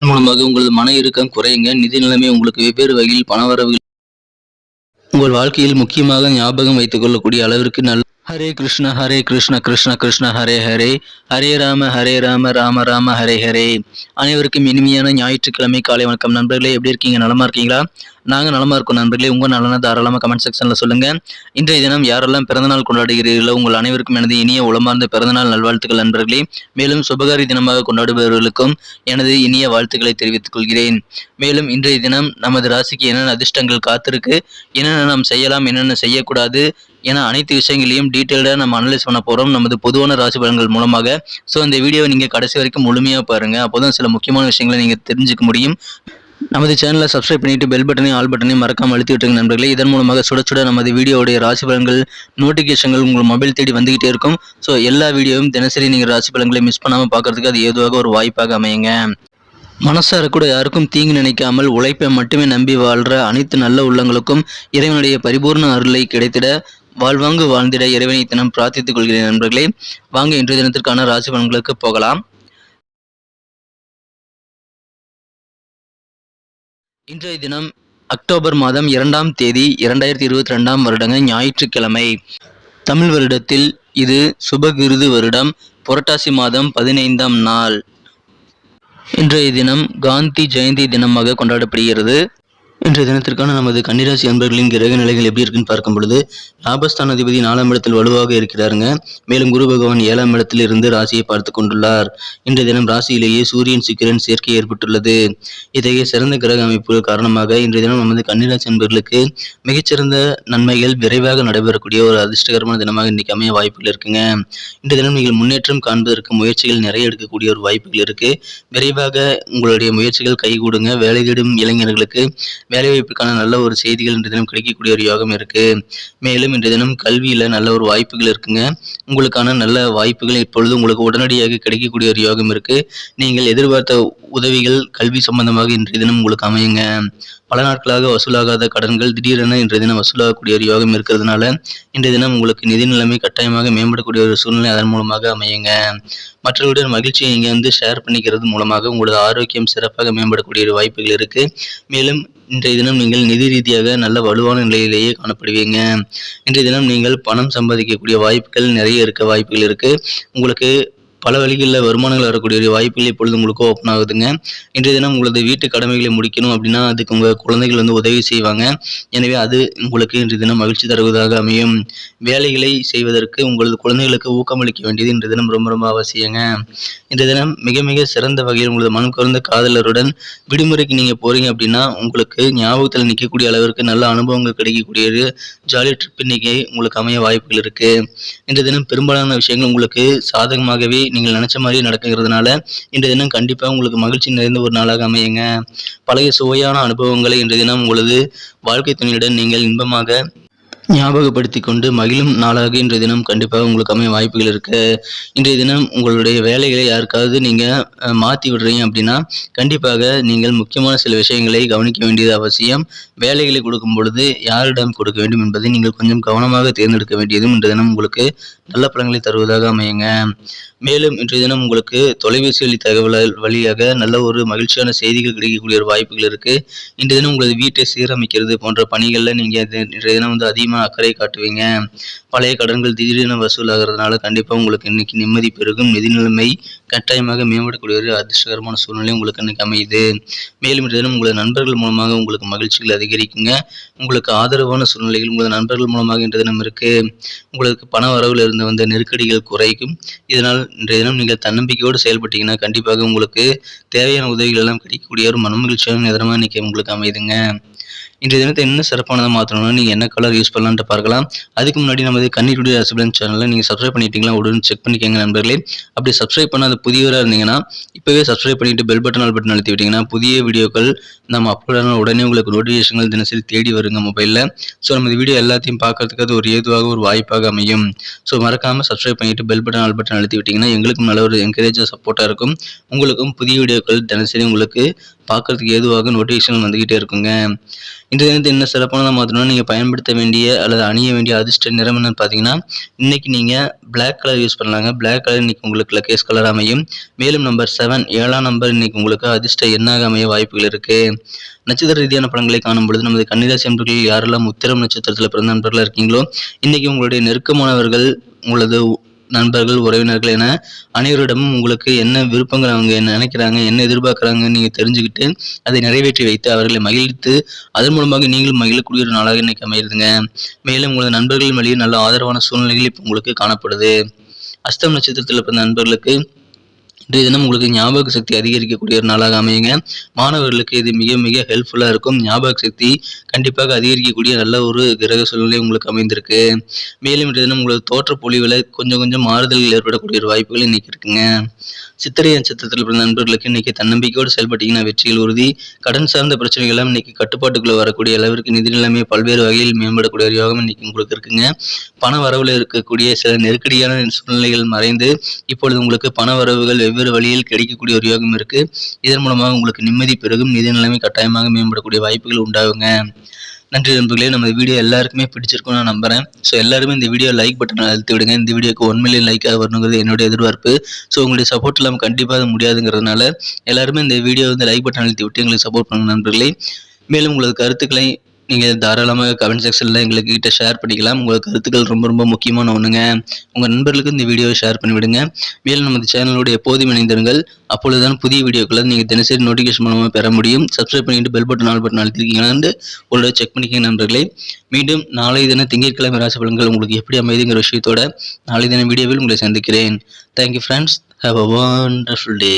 மூலமாக உங்களது மன இறுக்கம் குறையுங்க. நிதி நிலைமை உங்களுக்கு வெவ்வேறு வகையில் பணவரவு உங்கள் வாழ்க்கையில் முக்கியமாக ஞாபகம் வைத்துக் கொள்ளக்கூடிய அளவிற்கு நல்ல ஹரே கிருஷ்ண கிருஷ்ண கிருஷ்ண ஹரே ஹரே ஹரே ராம ராம ராம ஹரே ஹரே. அனைவருக்கும் இனிமையான ஞாயிற்றுக்கிழமை காலை வணக்கம் நண்பர்களே. எப்படி இருக்கீங்க? நலமா இருக்கீங்களா? நாங்கள் நலமா இருக்கோம் நண்பர்களே. உங்கள் நலனை தாராளமாக கமெண்ட் செக்ஷனில் சொல்லுங்க. இன்றைய தினம் யாரெல்லாம் பிறந்தநாள் கொண்டாடுகிறீர்களோ உங்கள் அனைவருக்கும் எனது இனிய உளமார்ந்த பிறந்தநாள் நல்வாழ்த்துக்கள் நண்பர்களே. மேலும் சுபகாரி தினமாக கொண்டாடுபவர்களுக்கும் எனது இனிய வாழ்த்துக்களை தெரிவித்துக் கொள்கிறேன். மேலும் இன்றைய தினம் நமது ராசிக்கு என்னென்ன அதிர்ஷ்டங்கள் காத்திருக்கு, என்னென்ன நாம் செய்யலாம், என்னென்ன செய்யக்கூடாது என அனைத்து விஷயங்களையும் டீட்டெயில்டாக நம்ம அனலைஸ் பண்ண போகிறோம் நமது பொதுவான ராசி பலன்கள் மூலமாக. ஸோ இந்த வீடியோவை நீங்கள் கடைசி வரைக்கும் முழுமையாக பாருங்கள். அப்போதான் சில முக்கியமான விஷயங்களை நீங்கள் தெரிஞ்சுக்க முடியும். நமது சேனலை சப்ஸ்கிரைப் பண்ணிட்டு பெல் பட்டனையும் ஆல் பட்டனையும் மறக்காமல் அழுத்தி விட்டுருங்க நண்பர்களே. இதன் மூலமாக சுட சுட நமது வீடியோவுடைய ராசி பலன்கள் நோட்டிஃபிகேஷன்கள் உங்கள் மொபைல் தேடி வந்துகிட்டே இருக்கும். ஸோ எல்லா வீடியோவும் தினசரி நீங்கள் ராசி பலன்களை மிஸ் பண்ணாமல் பார்க்கறதுக்கு அது ஏதுவாக ஒரு வாய்ப்பாக அமையுங்க. மனசார கூட யாருக்கும் தீங்கு நினைக்காமல் உழைப்பை மட்டுமே நம்பி வாழ்கிற அனைத்து நல்ல உள்ளங்களுக்கும் இறைவனுடைய பரிபூர்ண அருளை கிடைத்திட வாழ்வாங்கு வாழ்ந்திட இறைவனை தினம் பிரார்த்தித்துக் கொள்கிறேன் நண்பர்களே. வாங்க இன்றைய தினத்திற்கான ராசி பலன்களுக்கு போகலாம். இன்றைய தினம் அக்டோபர் மாதம் 2ஆம் தேதி 2022 வருடங்க ஞாயிற்றுக்கிழமை. தமிழ் வருடத்தில் இது சுபகிருது வருடம் புரட்டாசி மாதம் 15ஆம் நாள். இன்றைய தினம் காந்தி ஜெயந்தி தினமாக கொண்டாடப்படுகிறது. இன்றைய தினத்திற்கான நமது கன்னிராசி அன்பர்களின் கிரக நிலைகள் எப்படி இருக்குன்னு பார்க்கும் பொழுது, லாபஸ்தான அதிபதி 4ஆம் இடத்தில் வலுவாக இருக்கிறாருங்க. மேலும் குரு பகவான் 7ஆம் இடத்தில் இருந்து ராசியை பார்த்து கொண்டுள்ளார். இன்றைய தினம் ராசியிலேயே சூரியன் சுக்கிரன் சேர்க்கை ஏற்பட்டுள்ளது. இத்தகைய சிறந்த கிரக அமைப்பு காரணமாக இன்றைய தினம் நமது கன்னிராசி அன்பர்களுக்கு மிகச்சிறந்த நன்மைகள் விரைவாக நடைபெறக்கூடிய ஒரு அதிர்ஷ்டகரமான தினமாக இன்னைக்கு அமைய வாய்ப்புகள் இருக்குங்க. இன்றைய தினம் நீங்கள் முன்னேற்றம் காண்பதற்கு முயற்சிகள் நிறைய எடுக்கக்கூடிய ஒரு வாய்ப்புகள் இருக்கு. விரைவாக உங்களுடைய முயற்சிகள் கைகூடுங்க. வேலை தேடும் இளைஞர்களுக்கு வேலைவாய்ப்புக்கான நல்ல ஒரு செய்திகள் இன்றைய தினம் கிடைக்கக்கூடிய ஒரு யோகம் இருக்கு. மேலும் இன்றைய தினம் கல்வியில நல்ல ஒரு வாய்ப்புகள் இருக்குங்க. உங்களுக்கான நல்ல வாய்ப்புகள் இப்பொழுது உங்களுக்கு உடனடியாக கிடைக்கக்கூடிய ஒரு யோகம் இருக்கு. நீங்கள் எதிர்பார்த்த உதவிகள் கல்வி சம்பந்தமாக இன்றைய தினம் உங்களுக்கு அமையுங்க. பல நாட்களாக வசூலாகாத கடன்கள் திடீரென இன்றைய தினம் வசூலாகக்கூடிய ஒரு யோகம் இருக்கிறதுனால இன்றைய தினம் உங்களுக்கு நிதி நிலைமை கட்டாயமாக மேம்படக்கூடிய ஒரு சூழ்நிலை அதன் மூலமாக அமையுங்க. மற்றவர்களுடன் மகிழ்ச்சியை இங்கே ஷேர் பண்ணிக்கிறது மூலமாக உங்களது ஆரோக்கியம் சிறப்பாக மேம்படக்கூடிய ஒரு வாய்ப்புகள் இருக்கு. மேலும் இன்றைய தினம் நீங்கள் நிதி ரீதியாக நல்ல வலுவான நிலையிலேயே காணப்படுவீங்க. இன்றைய தினம் நீங்கள் பணம் சம்பாதிக்கக்கூடிய வாய்ப்புகள் நிறைய இருக்க வாய்ப்புகள் இருக்கு. உங்களுக்கு பல வழிகளில் வருமானங்கள் வரக்கூடிய வாய்ப்புகள் இப்பொழுது உங்களுக்கு ஓப்பன் ஆகுதுங்க. இன்றைய தினம் உங்களது வீட்டு கடமைகளை முடிக்கணும் அப்படின்னா அதுக்கு உங்கள் குழந்தைகள் உதவி செய்வாங்க. எனவே அது உங்களுக்கு இன்றைய தினம் மகிழ்ச்சி தருவதாக அமையும். வேலைகளை செய்வதற்கு உங்களது குழந்தைகளுக்கு ஊக்கமளிக்க வேண்டியது இன்றைய தினம் ரொம்ப ரொம்ப அவசியங்க. இன்றைய தினம் மிக மிக சிறந்த வகையில் உங்களது மனம் கவர்ந்த காதலருடன் விடுமுறைக்கு நீங்கள் போறீங்க அப்படின்னா உங்களுக்கு ஞாபகத்தில் நிற்கக்கூடிய அளவிற்கு நல்ல அனுபவங்கள் கிடைக்கக்கூடிய ஜாலி ட்ரிப் இன்னைக்கு உங்களுக்கு அமைய வாய்ப்புகள் இருக்கு. இன்றைய தினம் பெரும்பாலான விஷயங்கள் உங்களுக்கு சாதகமாகவே நீங்கள் நினைச்ச மாதிரி நடக்கிறதுனால இன்றைய தினம் கண்டிப்பா உங்களுக்கு மகிழ்ச்சி நிறைந்த ஒரு நாளாக அமையுங்க. பழைய சுவையான அனுபவங்களை இன்றைய தினம் உங்களது வாழ்க்கை துணையுடன் நீங்கள் இன்பமாக ஞாபகப்படுத்தி கொண்டு மகிழும் நாளாக இன்றைய தினம் கண்டிப்பாக உங்களுக்கு அமைய வாய்ப்புகள் இருக்கு. இன்றைய தினம் உங்களுடைய வேலைகளை யாருக்காவது நீங்க மாற்றி விடுறீங்க அப்படின்னா கண்டிப்பாக நீங்கள் முக்கியமான சில விஷயங்களை கவனிக்க வேண்டியது அவசியம். வேலைகளை கொடுக்கும் பொழுது யாரிடம் கொடுக்க வேண்டும் என்பதை நீங்கள் கொஞ்சம் கவனமாக தேர்ந்தெடுக்க வேண்டியதும் இன்றைய தினம் உங்களுக்கு நல்ல பலன்களை தருவதாக அமையுங்க. மேலும் இன்றைய தினம் உங்களுக்கு தொலைபேசி வழி தகவல் வழியாக நல்ல ஒரு மகிழ்ச்சியான செய்திகள் கிடைக்கக்கூடிய ஒரு வாய்ப்புகள் இருக்கு. இன்றைய தினம் உங்களது வீட்டை சீரமைக்கிறது போன்ற பணிகளில் நீங்க இன்றைய தினம் அதிகமாக அக்கறை காட்டுவீங்க. பழைய கடன்கள் திடீரென வசூலாகிறதுனால கண்டிப்பாக உங்களுக்கு இன்னைக்கு நிம்மதி பெருகும். நிதி நிலைமை கட்டாயமாக மேம்படக்கூடிய ஒரு அதிர்ஷ்டகரமான சூழ்நிலை உங்களுக்கு இன்னைக்கு அமையுது. மேலும் இன்றைய தினம் உங்களது நண்பர்கள் மூலமாக உங்களுக்கு மகிழ்ச்சிகள் அதிகரிக்குங்க. உங்களுக்கு ஆதரவான சூழ்நிலைகள் உங்களது நண்பர்கள் மூலமாக இன்றைய தினம் இருக்கு. உங்களுக்கு பண வரவில் இருந்து வந்த நெருக்கடிகள் குறைக்கும். இதனால் இன்றைய தினம் நீங்கள் தன்னம்பிக்கையோடு செயல்பட்டீங்கன்னா கண்டிப்பாக உங்களுக்கு தேவையான உதவிகள் எல்லாம் கிடைக்கக்கூடிய ஒரு மனமகிழ்ச்சியான நேரமாக இன்னைக்கு உங்களுக்கு அமையுதுங்க. இன்றைய தினத்தை என்ன சிறப்பானதாக மாற்றணும்னா நீங்கள் என்ன கலர் யூஸ் பண்ணலான்ட்டு பார்க்கலாம். அதுக்கு முன்னாடி நமது கன்னிருடைய ராசி பலன் சேனலை நீங்கள் சப்ஸ்கிரைப் பண்ணிட்டீங்களா உடனே செக் பண்ணிக்கோங்க நண்பர்களே. அப்படி சப்ஸ்கிரைப் பண்ணாத புதியவராக இருந்தீங்கன்னா இப்போவே சப்ஸ்கிரைப் பண்ணிட்டு பெல் பட்டன் ஆல் பட்டன் அழுத்தி விட்டீங்கன்னா புதிய வீடியோக்கள் நம்ம அப்லோட் ஆன உடனே உங்களுக்கு நோட்டிஃபிகேஷன்கள் தினசரி தேடி வருங்க மொபைலில். ஸோ நமது வீடியோ எல்லாத்தையும் பார்க்கறதுக்கு அது ஒரு ஏதுவாக ஒரு வாய்ப்பாக அமையும். ஸோ மறக்காமல் சப்ஸ்கிரைப் பண்ணிட்டு பெல் பட்டன் ஆல் பட்டன் அழுத்தி விட்டீங்கன்னா எங்களுக்கும் நல்ல ஒரு என்கரேஜாக சப்போர்ட்டாக இருக்கும். உங்களுக்கும் புதிய வீடியோக்கள் தினசரி உங்களுக்கு பார்க்கறதுக்கு ஏதுவாக நோட்டிஃபிகேஷன் வந்துகிட்டே இருக்குங்க. இந்த தினத்தை என்ன சிறப்பானதாக மாற்றணும்னா நீங்கள் பயன்படுத்த வேண்டிய அல்லது அணிய வேண்டிய அதிர்ஷ்ட நிறம் என்னன்னு பார்த்தீங்கன்னா இன்னைக்கு நீங்கள் பிளாக் கலர் யூஸ் பண்ணலாங்க. பிளாக் கலர் இன்னைக்கு உங்களுக்கு லக்கேஸ் கலர் அமையும். அமையும். மேலும் நம்பர் 7 7ஆம் நம்பர் இன்னைக்கு உங்களுக்கு அதிர்ஷ்ட எண்ணாக அமைய வாய்ப்புகள் இருக்கு. நட்சத்திர ரீதியான பலன்களை காணும் பொழுது நமது கன்னிராசி நண்பர்கள் யாரெல்லாம் உத்திரம் நட்சத்திரத்தில் பிறந்த நண்பர்களாக இருக்கீங்களோ இன்னைக்கு உங்களுடைய நெருக்கமானவர்கள், உங்களது நண்பர்கள், உறவினர்கள் என அனைவரிடமும் உங்களுக்கு என்ன விருப்பங்கள், அவங்க என்ன நினைக்கிறாங்க, என்ன எதிர்பார்க்குறாங்கன்னு நீங்கள் தெரிஞ்சுக்கிட்டு அதை நிறைவேற்றி வைத்து அவர்களை மகிழ்த்து அதன் மூலமாக நீங்களும் மகிழக்கூடிய ஒரு நாளாக இன்னைக்கு அமையுதுங்க. மேலும் உங்களது நண்பர்கள் வழியே நல்ல ஆதரவான சூழ்நிலைகள் இப்போ உங்களுக்கு காணப்படுது. அஸ்தம் நட்சத்திரத்தில் பிறந்த நண்பர்களுக்கு இன்றைய தினம் உங்களுக்கு ஞாபக சக்தி அதிகரிக்கக்கூடிய ஒரு நாளாக அமையுங்க. மாணவர்களுக்கு இது மிக மிக ஹெல்ப்ஃபுல்லாக இருக்கும். ஞாபக சக்தி கண்டிப்பாக அதிகரிக்கக்கூடிய நல்ல ஒரு கிரக சூழ்நிலை உங்களுக்கு அமைந்திருக்கு. மேலும் இன்றைய தினம் உங்களுக்கு தோற்ற பொலிவில் கொஞ்சம் கொஞ்சம் மாறுதல்கள் ஏற்படக்கூடிய ஒரு வாய்ப்புகள் இன்னைக்கு இருக்குங்க. சித்திரை நட்சத்திரத்தில் பிறந்த நண்பர்களுக்கு இன்னைக்கு தன்னம்பிக்கையோடு செயல்பட்டீங்கன்னா வெற்றிகள் உறுதி. கடன் சார்ந்த பிரச்சனைகள் எல்லாம் இன்னைக்கு கட்டுப்பாட்டுக்குள்ள வரக்கூடிய அளவிற்கு நிதி நிலைமை பல்வேறு வகையில் மேம்படக்கூடிய ஒரு யோகம் இன்னைக்கு உங்களுக்கு இருக்குங்க. பண வரவுல இருக்கக்கூடிய சில நெருக்கடியான சூழ்நிலைகள் மறைந்து இப்பொழுது உங்களுக்கு பண வரவுகள் வெவ்வேறு வழியில் கிடைக்கக்கூடிய ஒரு யோகம் இருக்கு. இதன் மூலமாக உங்களுக்கு நிம்மதி பெருகும். நிதி நிலைமை கட்டாயமாக மேம்படக்கூடிய வாய்ப்புகள் உண்டாகுங்க. நன்றி நண்பர்களே, நம்ம வீடியோ எல்லாருக்குமே பிடிச்சிருக்கும் நான் நம்புறேன். ஸோ எல்லாருமே இந்த வீடியோ லைக் பட்டனை அழுத்தி விடுங்க. இந்த வீடியோக்கு 1 மில்லியன் லைக்காக வரணுங்கிறது என்னுடைய எதிர்பார்ப்பு. ஸோ உங்களுடைய சப்போர்ட் இல்லாமல் கண்டிப்பாக அது முடியாதுங்கிறதுனால எல்லாருமே இந்த வீடியோ லைக் பட்டன் அழுத்தி விட்டு எங்களுக்கு சப்போர்ட் பண்ணுங்க நண்பர்களே. மேலும் உங்களது கருத்துக்களை நீங்கள் தாராளமாக கமெண்ட் செக்ஷனில் எங்களுக்கு ஷேர் பண்ணிக்கலாம். உங்கள் கருத்துக்கள் ரொம்ப ரொம்ப முக்கியமான ஒன்றுங்க. உங்கள் நண்பர்களுக்கு இந்த வீடியோவை ஷேர் பண்ணிவிடுங்க. மேலும் நமது சேனலோடு எப்போதும் இணைந்திருங்கள். அப்பொழுதுதான் புதிய வீடியோக்களை நீங்கள் தினசரி நோட்டிஃபிகேஷன் மூலமாக பெற முடியும். சப்ஸ்கிரைப் பண்ணிட்டு பெல் பட்டன் ஆல் பட்டன் அழுத்திருக்கீங்களான்னு உங்களோட செக் பண்ணிக்கங்க நண்பர்களே. மீண்டும் நாளை தினம் திங்கட்கிழமை ராசி பலன்கள் உங்களுக்கு எப்படி அமைதுங்கிற விஷயத்தோட நாளை தினம் வீடியோவில் உங்களை சந்திக்கிறேன். Thank you friends. Have a wonderful day.